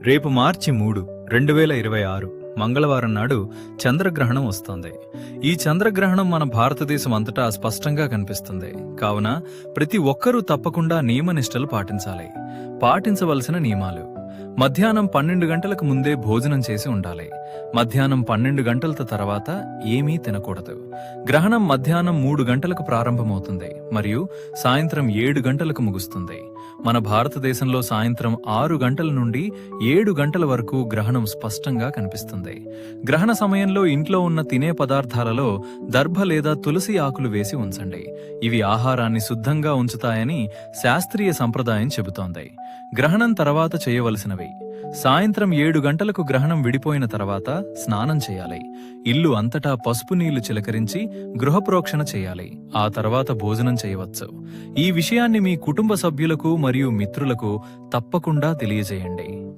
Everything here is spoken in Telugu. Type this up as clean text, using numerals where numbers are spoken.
రేపు మార్చి 3, 2026 మంగళవారం నాడు చంద్రగ్రహణం వస్తోంది. ఈ చంద్రగ్రహణం మన భారతదేశం అంతటా స్పష్టంగా కనిపిస్తుంది. కావున ప్రతి ఒక్కరూ తప్పకుండా నియమనిష్టలు పాటించాలి. పాటించవలసిన నియమాలు: మధ్యాహ్నం 12 గంటలకు ముందే భోజనం చేసి ఉండాలి. మధ్యాహ్నం 12 గంటల తర్వాత ఏమీ తినకూడదు. గ్రహణం మధ్యాహ్నం 3 గంటలకు ప్రారంభమవుతుంది మరియు సాయంత్రం 7 గంటలకు ముగుస్తుంది. మన భారతదేశంలో సాయంత్రం 6 గంటల నుండి 7 గంటల వరకు గ్రహణం స్పష్టంగా కనిపిస్తుంది. గ్రహణ సమయంలో ఇంట్లో ఉన్న తినే పదార్థాలలో దర్భ లేదా తులసి ఆకులు వేసి ఉంచండి. ఇవి ఆహారాన్ని శుద్ధంగా ఉంచుతాయని శాస్త్రీయ సంప్రదాయం చెబుతోంది. గ్రహణం తర్వాత చేయవలసినవి: సాయంత్రం 7 గంటలకు గ్రహణం విడిపోయిన తర్వాత స్నానం చేయాలి. ఇల్లు అంతటా పసుపు నీళ్లు చిలకరించి గృహప్రోక్షణ చేయాలి. ఆ తర్వాత భోజనం చేయవచ్చు. ఈ విషయాన్ని మీ కుటుంబ సభ్యులకు మరియు మిత్రులకు తప్పకుండా తెలియజేయండి.